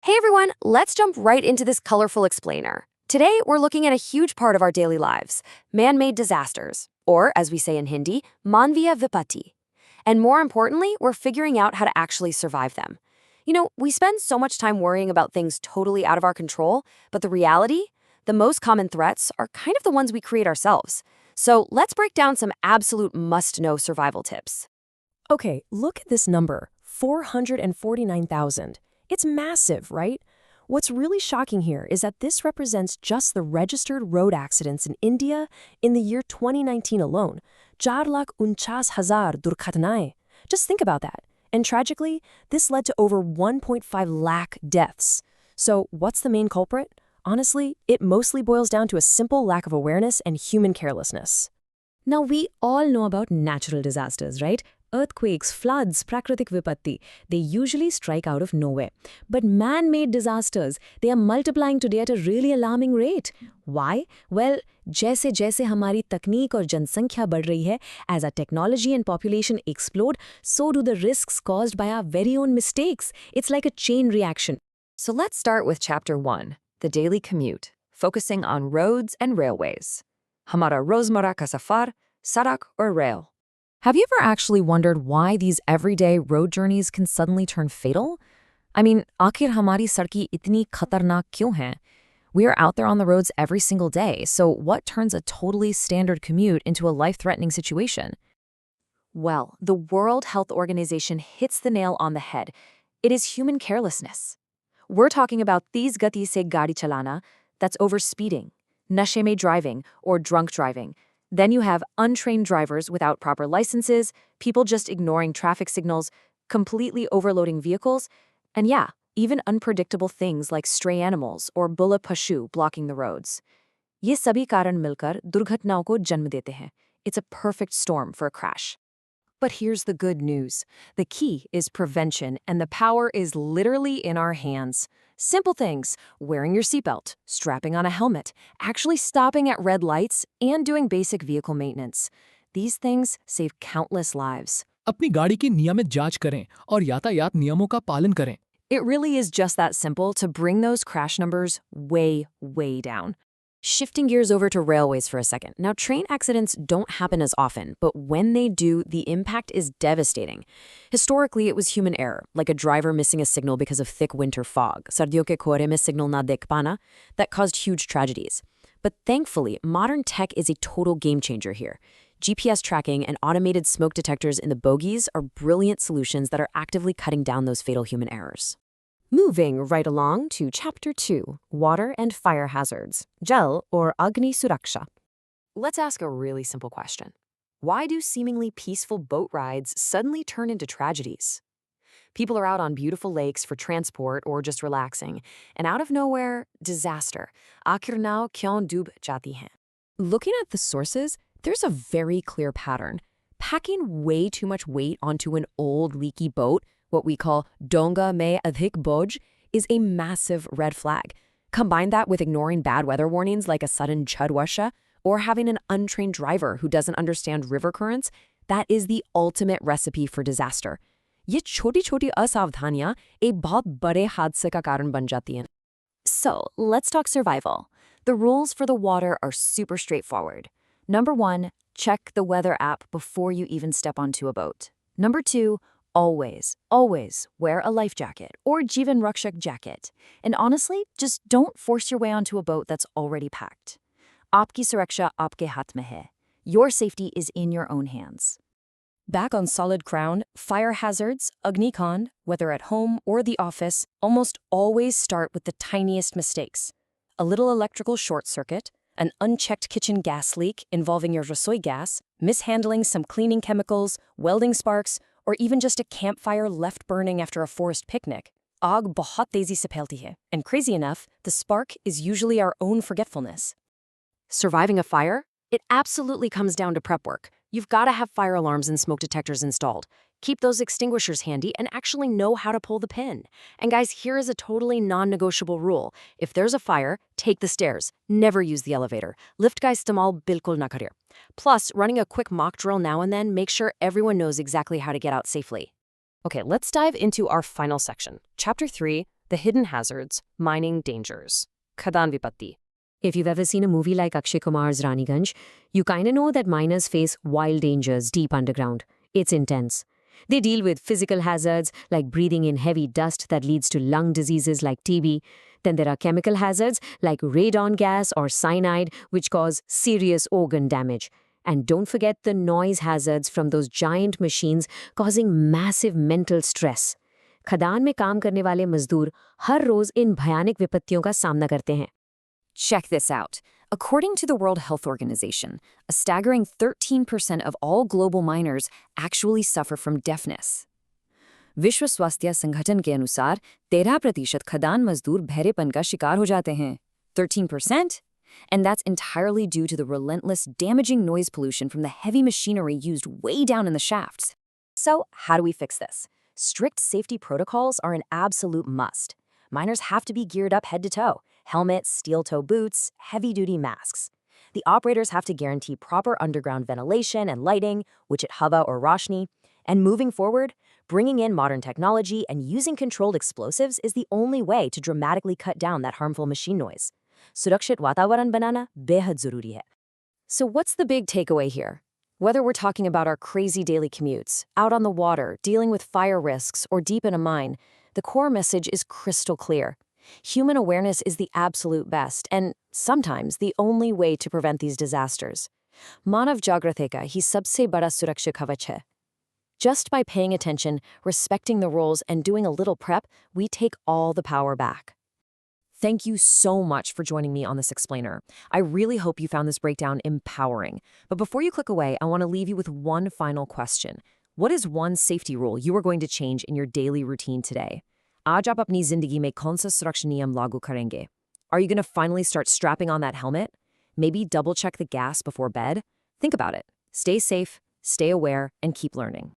Hey everyone, let's jump right into this colorful explainer. Today, we're looking at a huge part of our daily lives, man-made disasters, or as we say in Hindi, manviya vipatti. And more importantly, we're figuring out how to actually survive them. We spend so much time worrying about things totally out of our control, but the reality? The most common threats are kind of the ones we create ourselves. So let's break down some absolute must-know survival tips. Okay, look at this number, 449,000. It's massive, right? What's really shocking here is that this represents just the registered road accidents in India in the year 2019 alone. 4,49,000 durghatnaएं. Just think about that. And tragically, this led to over 1.5 lakh deaths. So what's the main culprit? Honestly, it mostly boils down to a simple lack of awareness and human carelessness. Now, we all know about natural disasters, right? Earthquakes, floods, prakritik vipatti, they usually strike out of nowhere. But man-made disasters, they are multiplying today at a really alarming rate. Why? Well, जैसे जैसे हमारी तकनीक और जनसंख्या बढ़ रही है, as our technology and population explode, so do the risks caused by our very own mistakes. It's like a chain reaction. So let's start with Chapter 1, the daily commute, focusing on roads and railways. Hamara rozmara ka safar, sarak or rail. Have you ever actually wondered why these everyday road journeys can suddenly turn fatal? I mean, आखिर हमारी सड़कें इतनी खतरनाक क्यों हैं? We are out there on the roads every single day, so what turns a totally standard commute into a life-threatening situation? Well, the World Health Organization hits the nail on the head. It is human carelessness. We're talking about teez gati se gaadi chalana, that's overspeeding, nashe mein driving, or drunk driving. Then you have untrained drivers without proper licenses, people just ignoring traffic signals, completely overloading vehicles, and yeah, even unpredictable things like stray animals or bula pashu blocking the roads. ये सभी कारण मिलकर दुर्घटनाओं को जन्म देते हैं. It's a perfect storm for a crash. But here's the good news. The key is prevention, and the power is literally in our hands. Simple things, wearing your seatbelt, strapping on a helmet, actually stopping at red lights, and doing basic vehicle maintenance. These things save countless lives. अपनी गाड़ी की नियमित जांच करें और यातायात नियमों का पालन करें. It really is just that simple to bring those crash numbers way, way down. Shifting gears over to railways for a second. Now, train accidents don't happen as often, but when they do, the impact is devastating. Historically, it was human error, like a driver missing a signal because of thick winter fog, sardiyon ke kohre mein signal na dekh pana, that caused huge tragedies. But thankfully, modern tech is a total game changer here. GPS tracking and automated smoke detectors in the bogies are brilliant solutions that are actively cutting down those fatal human errors. Moving right along to Chapter 2, Water and Fire Hazards, Jal or Agni Suraksha. Let's ask a really simple question. Why do seemingly peaceful boat rides suddenly turn into tragedies? People are out on beautiful lakes for transport or just relaxing, and out of nowhere, disaster. Aakhir nao kyon doob jati hain? Looking at the sources, there's a very clear pattern. Packing way too much weight onto an old leaky boat, what we call donga mein adhik boj, is a massive red flag. Combine that with ignoring bad weather warnings like a sudden chudwasha, or having an untrained driver who doesn't understand river currents, that is the ultimate recipe for disaster. ये छोटी-छोटी असावधानियां एक बहुत बड़े हादसे का कारण बन जाती हैं. So, let's talk survival. The rules for the water are super straightforward. Number 1, check the weather app before you even step onto a boat. Number 2, always wear a life jacket or Jivan Rakshak jacket. And honestly, just don't force your way onto a boat that's already packed. Aapki suraksha aapke haath mein hai. Your safety is in your own hands. Back on solid ground, fire hazards, Agnikon, whether at home or the office, almost always start with the tiniest mistakes. A little electrical short circuit, an unchecked kitchen gas leak involving your rasoi gas, mishandling some cleaning chemicals, welding sparks, or even just a campfire left burning after a forest picnic. Aag bahut tezi se phailti hai. And crazy enough, the spark is usually our own forgetfulness. Surviving a fire? It absolutely comes down to prep work. You've got to have fire alarms and smoke detectors installed. Keep those extinguishers handy and actually know how to pull the pin. And guys, here is a totally non-negotiable rule. If there's a fire, take the stairs. Never use the elevator. Lift ka istemal bilkul na kariye. Plus, running a quick mock drill now and then makes sure everyone knows exactly how to get out safely. Okay, let's dive into our final section. Chapter 3, The hidden hazards, mining dangers. Khadan Vipatti. If you've ever seen a movie like Akshay Kumar's Raniganj, you kinda know that miners face wild dangers deep underground. It's intense. They deal with physical hazards like breathing in heavy dust that leads to lung diseases like TB. Then there are chemical hazards like radon gas or cyanide, which cause serious organ damage. And don't forget the noise hazards from those giant machines causing massive mental stress. खदान में काम करने वाले मजदूर हर रोज इन भयानक विपत्तियों का सामना करते हैं. Check this out. According to the World Health Organization, a staggering 13% of all global miners actually suffer from deafness. विश्व स्वास्थ्य संगठन के अनुसार 13% खदान मजदूर बहरेपन का शिकार हो जाते हैं. 13%? And that's entirely due to the relentless, damaging noise pollution from the heavy machinery used way down in the shafts. So, how do we fix this? Strict safety protocols are an absolute must. Miners have to be geared up head to toe. Helmets, steel-toe boots, heavy-duty masks. The operators have to guarantee proper underground ventilation and lighting, which at Hava or Roshni. And moving forward, bringing in modern technology and using controlled explosives is the only way to dramatically cut down that harmful machine noise. Surakshit Watavaran banana behad zaruri hai. So what's the big takeaway here? Whether we're talking about our crazy daily commutes, out on the water, dealing with fire risks, or deep in a mine, the core message is crystal clear. Human awareness is the absolute best, and sometimes the only way to prevent these disasters. Manav Jagratheka hi sabse bada suraksha kavach hai. Just by paying attention, respecting the rules, and doing a little prep, we take all the power back. Thank you so much for joining me on this explainer. I really hope you found this breakdown empowering. But before you click away, I want to leave you with one final question. What is one safety rule you are going to change in your daily routine today? आज आप अपनी जिंदगी में कौन सा सुरक्षा नियम लागू करेंगे? Are you going to finally start strapping on that helmet? Maybe double check the gas before bed? Think about it. Stay safe, stay aware, and keep learning.